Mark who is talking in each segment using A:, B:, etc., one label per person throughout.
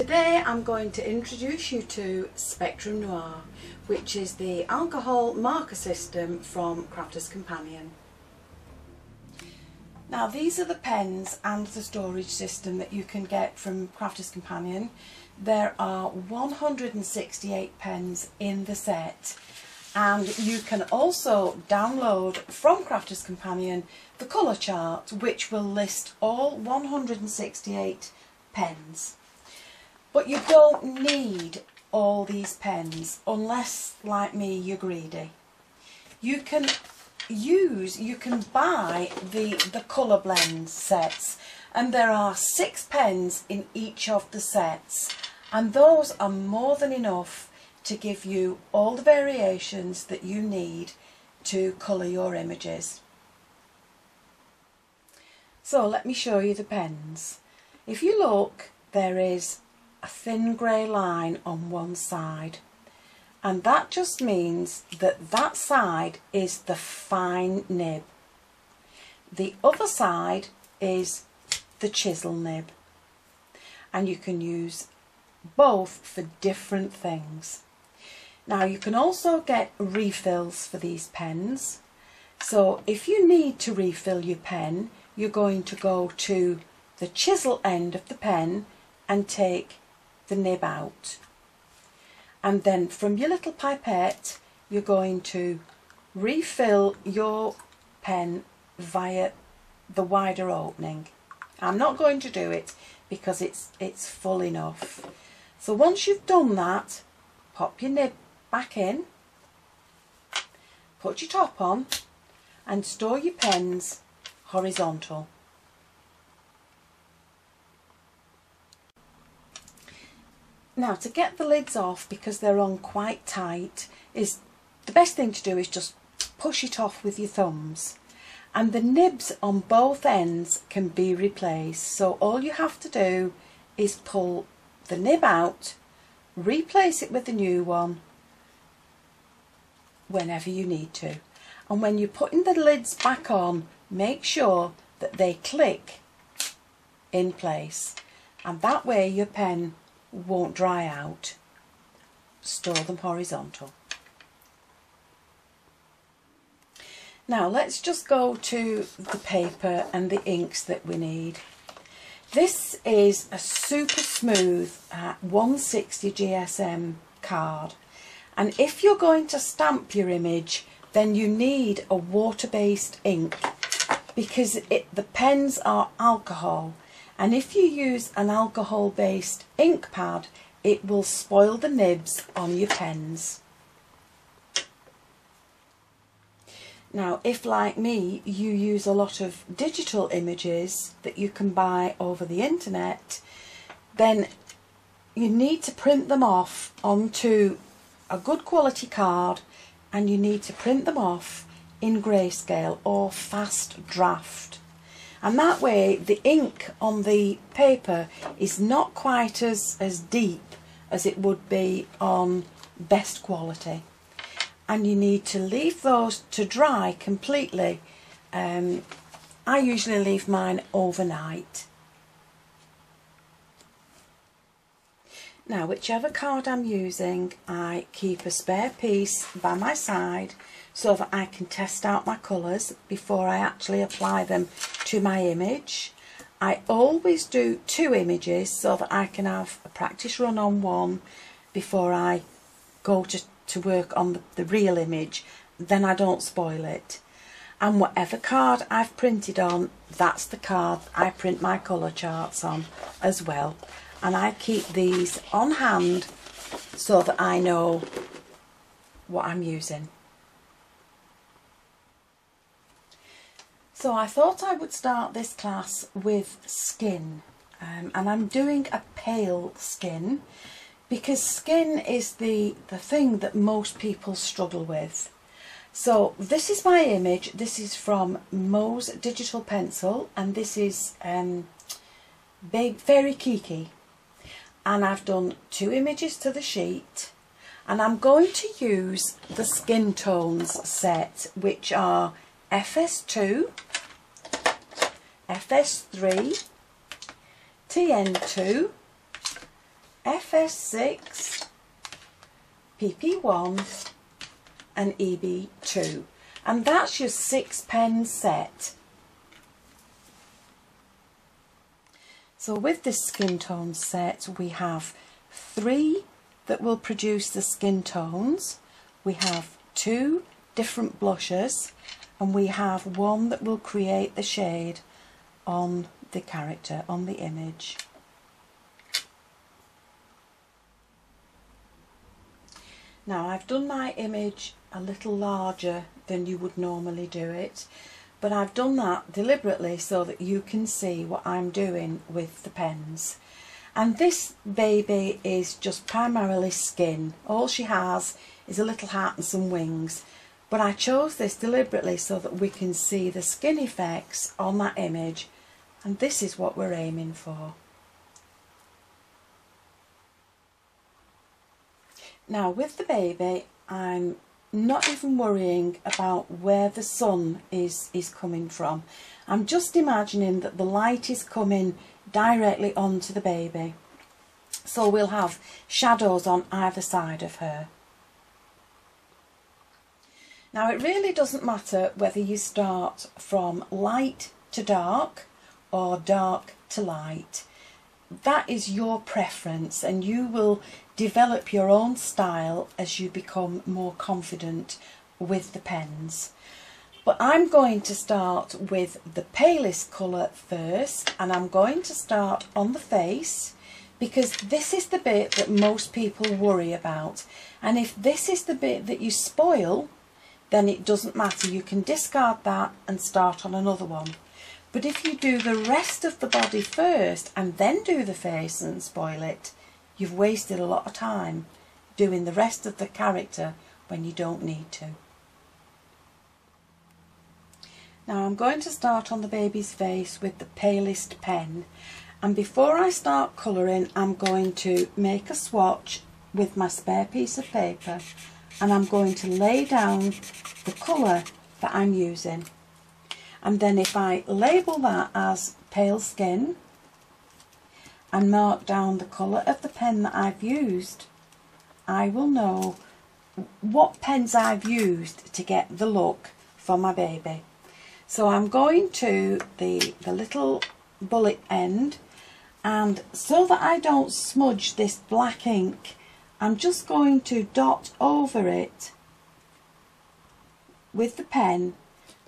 A: Today I'm going to introduce you to Spectrum Noir, which is the alcohol marker system from Crafter's Companion. Now these are the pens and the storage system that you can get from Crafter's Companion. There are 168 pens in the set, and you can also download from Crafter's Companion the colour chart, which will list all 168 pens. But you don't need all these pens unless, like me, you're greedy. You can buy the colour blend sets, and there are 6 pens in each of the sets, and those are more than enough to give you all the variations that you need to colour your images. So let me show you the pens. If you look, there is a thin grey line on one side, and that just means that that side is the fine nib. The other side is the chisel nib, and you can use both for different things. Now you can also get refills for these pens, so if you need to refill your pen, you're going to go to the chisel end of the pen and take the nib out, and then from your little pipette you're going to refill your pen via the wider opening. I'm not going to do it because it's full enough. So once you've done that, pop your nib back in, put your top on, and store your pens horizontal. Now to get the lids off, because they're on quite tight, is the best thing to do is just push it off with your thumbs, and the nibs on both ends can be replaced. So all you have to do is pull the nib out, replace it with the new one whenever you need to, and when you're putting the lids back on, make sure that they click in place, and that way your pen won't dry out. Store them horizontal. Now let's just go to the paper and the inks that we need. This is a super smooth 160 GSM card, and if you're going to stamp your image, then you need a water-based ink, because the pens are alcohol, and if you use an alcohol-based ink pad, it will spoil the nibs on your pens. Now, if like me, you use a lot of digital images that you can buy over the internet, then you need to print them off onto a good quality card, and you need to print them off in grayscale or fast draft. And that way the ink on the paper is not quite as deep as it would be on best quality. And you need to leave those to dry completely. I usually leave mine overnight. Now, whichever card I'm using, I keep a spare piece by my side so that I can test out my colours before I actually apply them to my image. I always do 2 images so that I can have a practice run on one before I go to work on the real image, then I don't spoil it. And whatever card I've printed on, that's the card I print my colour charts on as well. And I keep these on hand so that I know what I'm using. So I thought I would start this class with skin, and I'm doing a pale skin because skin is the thing that most people struggle with. So this is my image. This is from Mo's Digital Pencil, and this is Very Kiki. And I've done 2 images to the sheet, and I'm going to use the skin tones set, which are FS2, FS3, TN2, FS6, PP1 and EB2, and that's your 6 pen set. So with this skin tone set we have 3 that will produce the skin tones, we have 2 different blushes, and we have 1 that will create the shade on the character, on the image. Now I've done my image a little larger than you would normally do it, but I've done that deliberately so that you can see what I'm doing with the pens. And this baby is just primarily skin. All she has is a little hat and some wings, but I chose this deliberately so that we can see the skin effects on that image, and this is what we're aiming for. Now with the baby, I'm not even worrying about where the sun is coming from. I'm just imagining that the light is coming directly onto the baby. So we'll have shadows on either side of her. Now it really doesn't matter whether you start from light to dark or dark to light. That is your preference, and you will develop your own style as you become more confident with the pens. But I'm going to start with the palest colour first, and I'm going to start on the face because this is the bit that most people worry about, and if this is the bit that you spoil, then it doesn't matter, you can discard that and start on another one. But if you do the rest of the body first and then do the face and spoil it, you've wasted a lot of time doing the rest of the character when you don't need to. Now I'm going to start on the baby's face with the palest pen, and before I start colouring I'm going to make a swatch with my spare piece of paper, and I'm going to lay down the colour that I'm using. And then if I label that as pale skin and mark down the colour of the pen that I've used, I will know what pens I've used to get the look for my baby. So I'm going to the little bullet end, and so that I don't smudge this black ink, I'm just going to dot over it with the pen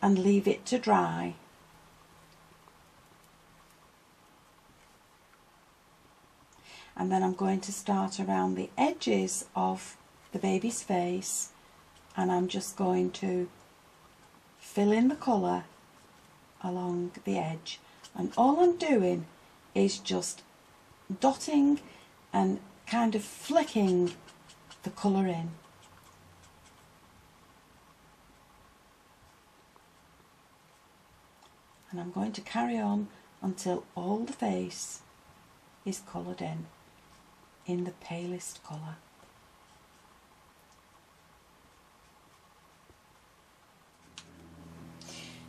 A: and leave it to dry. And then I'm going to start around the edges of the baby's face, and I'm just going to fill in the colour along the edge, and all I'm doing is just dotting and kind of flicking the colour in. And I'm going to carry on until all the face is coloured in the palest colour.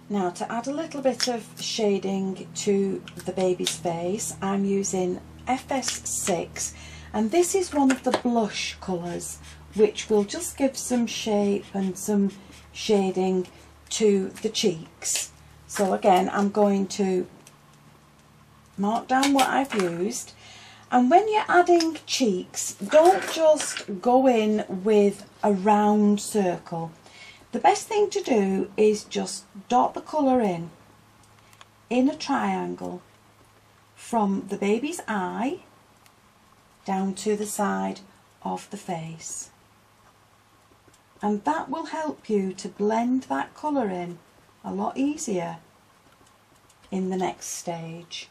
A: Now to add a little bit of shading to the baby's face, I'm using FS6, and this is one of the blush colours which will just give some shape and some shading to the cheeks. So again, I'm going to mark down what I've used, and when you're adding cheeks, don't just go in with a round circle. The best thing to do is just dot the colour in a triangle from the baby's eye down to the side of the face, and that will help you to blend that colour in a lot easier in the next stage.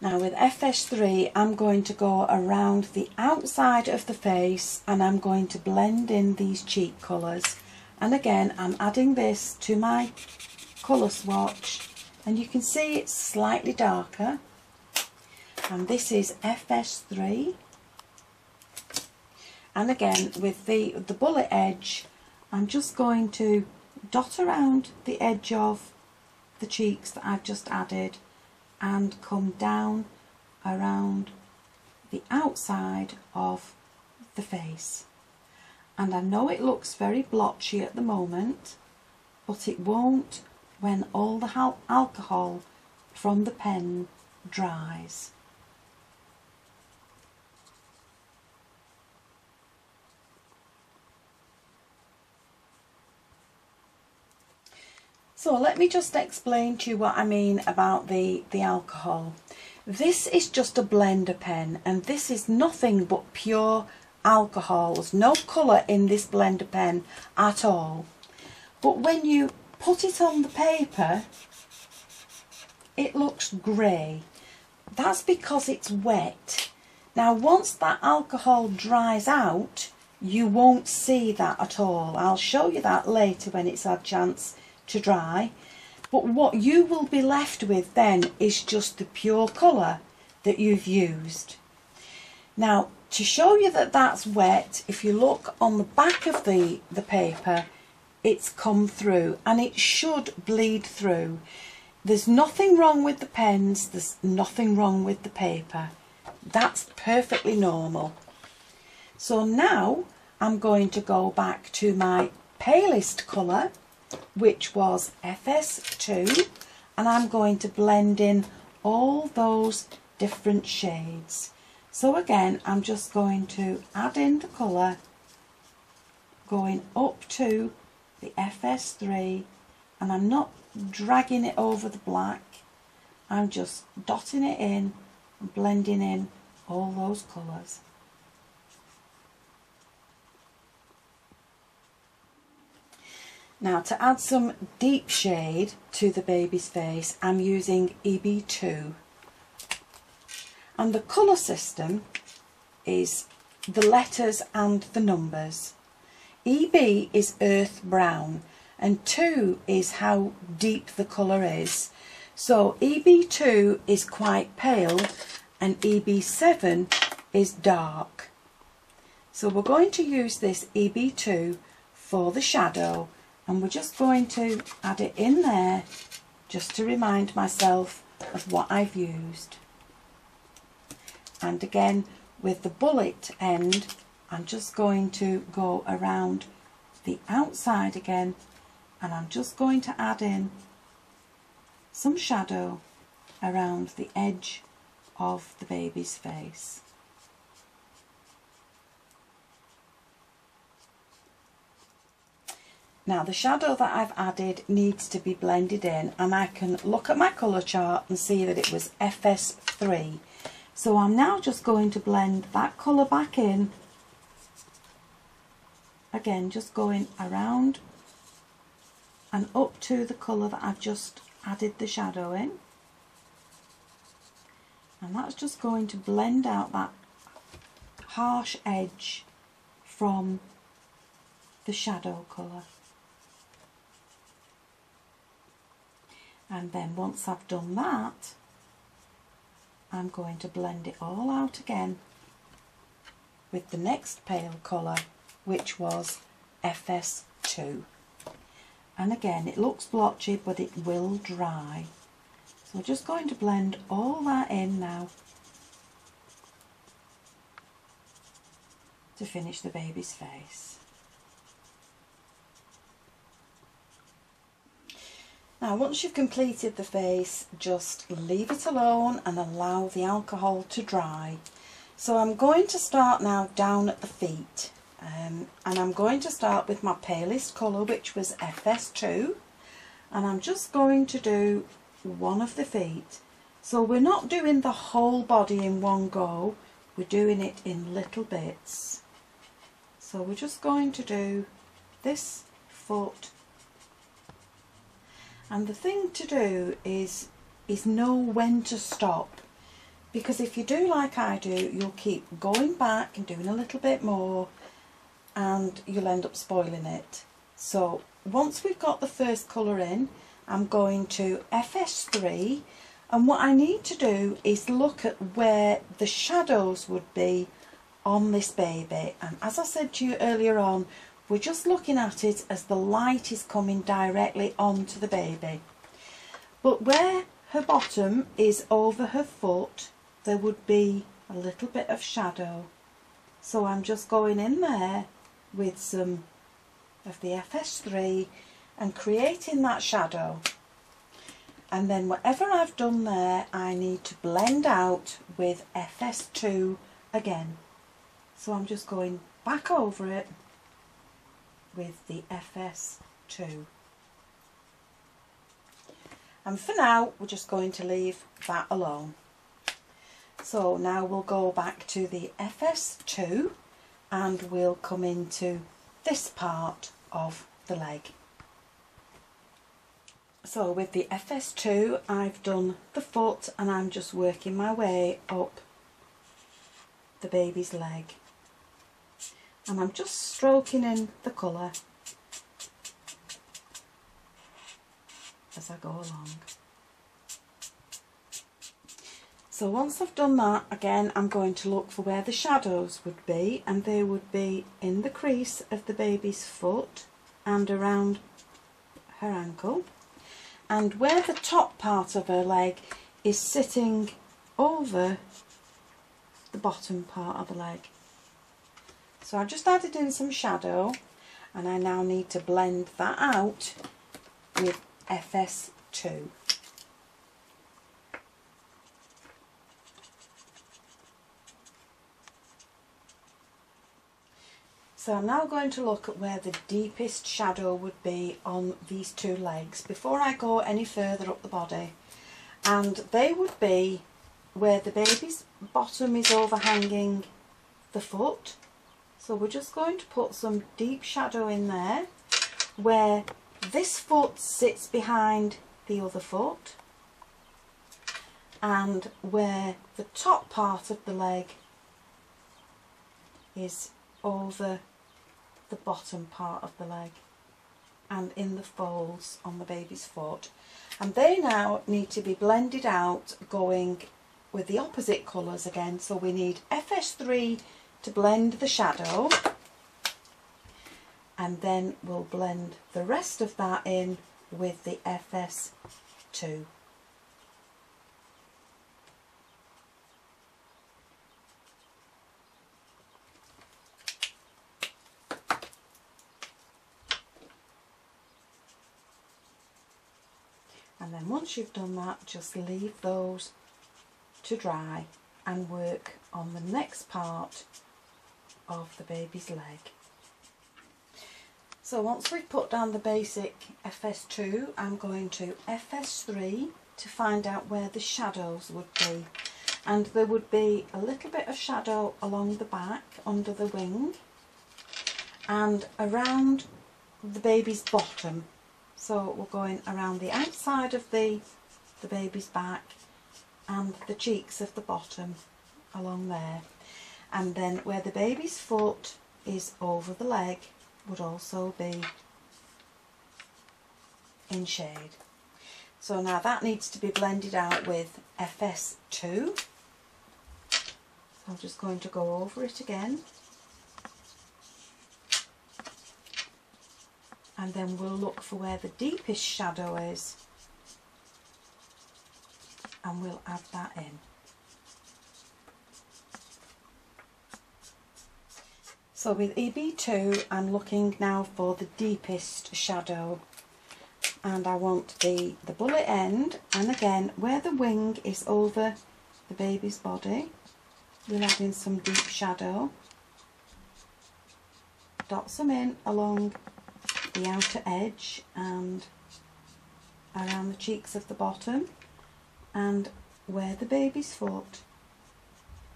A: Now with FS3 I'm going to go around the outside of the face, and I'm going to blend in these cheek colours, and again I'm adding this to my colour swatch, and you can see it's slightly darker, and this is FS3, and again with the bullet edge I'm just going to dot around the edge of the cheeks that I've just added, and come down around the outside of the face. And I know it looks very blotchy at the moment, but it won't when all the alcohol from the pen dries. So let me just explain to you what I mean about the alcohol. This is just a blender pen, and this is nothing but pure alcohol. There's no colour in this blender pen at all. But when you put it on the paper, it looks grey. That's because it's wet. Now once that alcohol dries out, you won't see that at all. I'll show you that later when it's had a chance to dry. But what you will be left with then is just the pure colour that you've used. Now to show you that that's wet, if you look on the back of the paper, it's come through, and it should bleed through. There's nothing wrong with the pens, there's nothing wrong with the paper. That's perfectly normal. So now I'm going to go back to my palest colour, which was FS2, and I'm going to blend in all those different shades. So again, I'm just going to add in the colour, going up to the FS3, and I'm not dragging it over the black, I'm just dotting it in and blending in all those colours. Now to add some deep shade to the baby's face, I'm using EB2, and the colour system is the letters and the numbers. EB is earth brown and 2 is how deep the colour is. So EB2 is quite pale and EB7 is dark. So we're going to use this EB2 for the shadow, and we're just going to add it in there just to remind myself of what I've used. And again with the bullet end, I'm just going to go around the outside again, and I'm just going to add in some shadow around the edge of the baby's face. Now the shadow that I've added needs to be blended in, and I can look at my colour chart and see that it was FS3. So I'm now just going to blend that colour back in. Again, just going around and up to the colour that I've just added the shadow in. And that's just going to blend out that harsh edge from the shadow colour. And then once I've done that, I'm going to blend it all out again with the next pale colour, which was FS2. And again, it looks blotchy, but it will dry. So we're just going to blend all that in now to finish the baby's face. Now once you've completed the face, just leave it alone and allow the alcohol to dry. So I'm going to start now down at the feet, and I'm going to start with my palest colour, which was FS2, and I'm just going to do one of the feet. So we're not doing the whole body in one go, we're doing it in little bits. So we're just going to do this foot. And the thing to do is know when to stop, because if you do like I do, you'll keep going back and doing a little bit more and you'll end up spoiling it. So once we've got the first colour in, I'm going to FS3, and what I need to do is look at where the shadows would be on this baby. And as I said to you earlier on, we're just looking at it as the light is coming directly onto the baby. But where her bottom is over her foot, there would be a little bit of shadow. So I'm just going in there with some of the FS3 and creating that shadow. And then whatever I've done there, I need to blend out with FS2 again. So I'm just going back over it with the FS2. And for now, we're just going to leave that alone. So now we'll go back to the FS2 and we'll come into this part of the leg. So with the FS2, I've done the foot and I'm just working my way up the baby's leg. And I'm just stroking in the colour as I go along. So once I've done that, again I'm going to look for where the shadows would be, and they would be in the crease of the baby's foot and around her ankle, and where the top part of her leg is sitting over the bottom part of the leg. So I've just added in some shadow and I now need to blend that out with FS2. So I'm now going to look at where the deepest shadow would be on these two legs before I go any further up the body, and they would be where the baby's bottom is overhanging the foot. So we're just going to put some deep shadow in there where this foot sits behind the other foot and where the top part of the leg is over the bottom part of the leg and in the folds on the baby's foot. And they now need to be blended out going with the opposite colours again. So we need FS3 to blend the shadow, and then we'll blend the rest of that in with the FS2. And then once you've done that, just leave those to dry and work on the next part of the baby's leg. So once we've put down the basic FS2, I'm going to FS3 to find out where the shadows would be. And there would be a little bit of shadow along the back under the wing and around the baby's bottom. So we're going around the outside of the baby's back and the cheeks of the bottom along there. And then where the baby's foot is over the leg would also be in shade. So now that needs to be blended out with FS2. So I'm just going to go over it again. And then we'll look for where the deepest shadow is and we'll add that in. So with EB2 I'm looking now for the deepest shadow, and I want the bullet end, and again where the wing is over the baby's body we'll add in some deep shadow, dot some in along the outer edge and around the cheeks of the bottom and where the baby's foot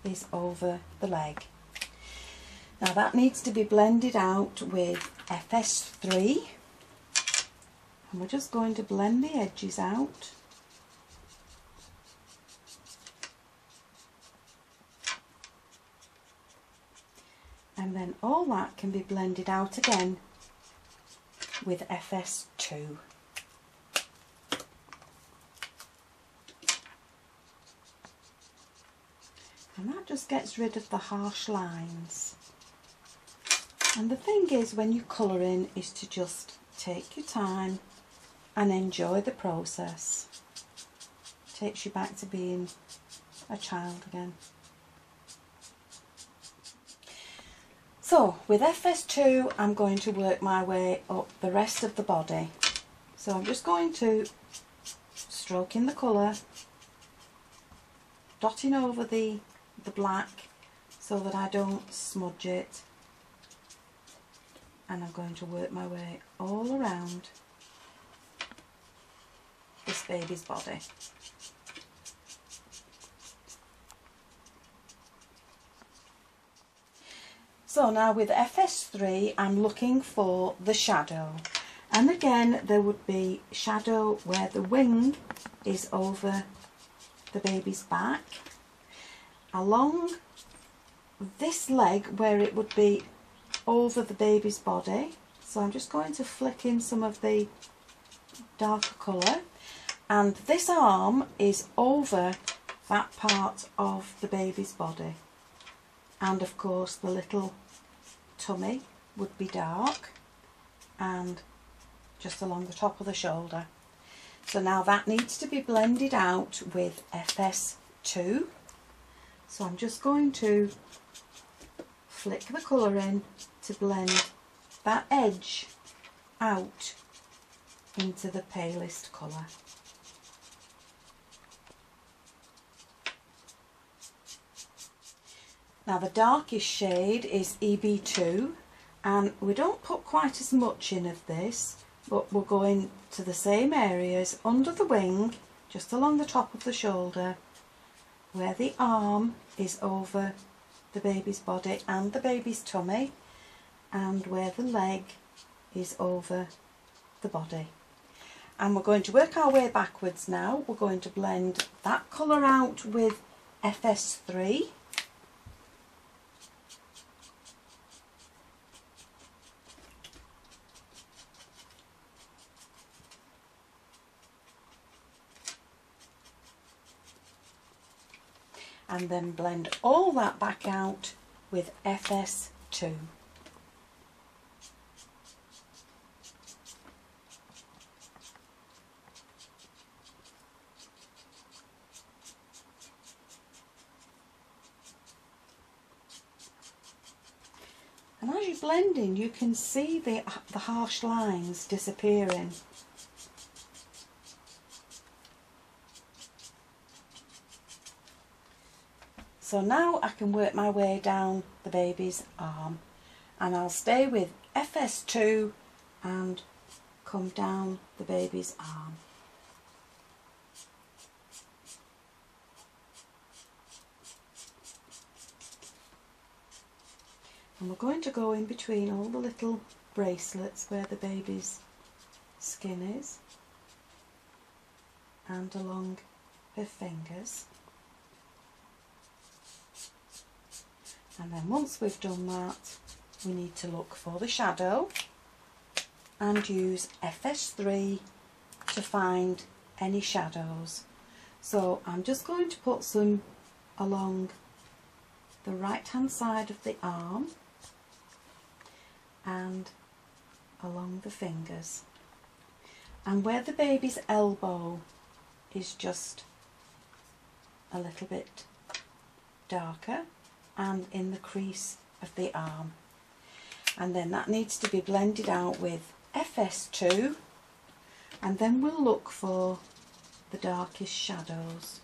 A: is over the leg. Now that needs to be blended out with FS3, and we're just going to blend the edges out. And then all that can be blended out again with FS2. And that just gets rid of the harsh lines. And the thing is, when you colour in, is to just take your time and enjoy the process. takes you back to being a child again. So with FS2 I'm going to work my way up the rest of the body. So I'm just going to stroke in the colour, dotting over the black so that I don't smudge it, and I'm going to work my way all around this baby's body. So now with FS3 I'm looking for the shadow, and again there would be shadow where the wing is over the baby's back, along this leg where it would be over the baby's body. So I'm just going to flick in some of the darker colour, and this arm is over that part of the baby's body, and of course the little tummy would be dark and just along the top of the shoulder. So now that needs to be blended out with FS2. So I'm just going to flick the colour in to blend that edge out into the palest colour. Now the darkest shade is EB2, and we don't put quite as much in of this, but we're going to the same areas under the wing, just along the top of the shoulder, where the arm is over the baby's body and the baby's tummy, and where the leg is over the body. And we're going to work our way backwards now. We're going to blend that colour out with FS3. And then blend all that back out with FS2. And as you're blending, you can see the harsh lines disappearing. So now I can work my way down the baby's arm, and I'll stay with FS2 and come down the baby's arm. And we're going to go in between all the little bracelets where the baby's skin is, and along her fingers. And then once we've done that, we need to look for the shadow and use FS3 to find any shadows. So I'm just going to put some along the right hand side of the arm and along the fingers, and where the baby's elbow is just a little bit darker, and in the crease of the arm. And then that needs to be blended out with FS2, and then we'll look for the darkest shadows.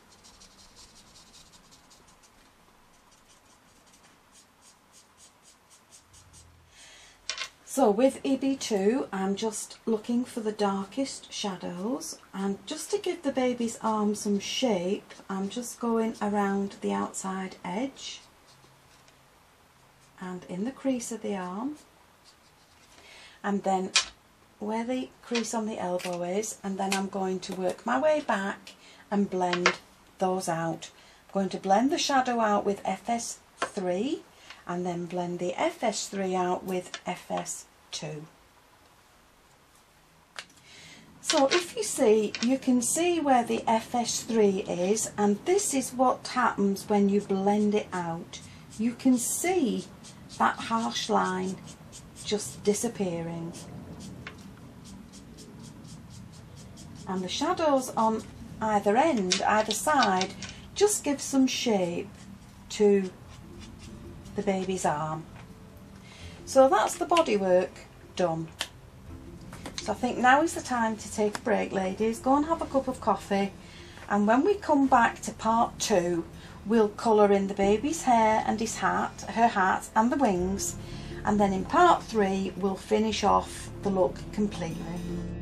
A: So with EB2 I'm just looking for the darkest shadows, and just to give the baby's arm some shape I'm just going around the outside edge and in the crease of the arm, and then where the crease on the elbow is, and then I'm going to work my way back and blend those out. I'm going to blend the shadow out with FS3 and then blend the FS3 out with FS2. So if you see, you can see where the FS3 is, and this is what happens when you blend it out. You can see that harsh line just disappearing. And the shadows on either end, either side, just gives some shape to the baby's arm. So that's the bodywork done. So I think now is the time to take a break, ladies. Go and have a cup of coffee, and when we come back to part 2, we'll colour in the baby's hair and his hat, her hat and the wings, and then in part 3 we'll finish off the look completely.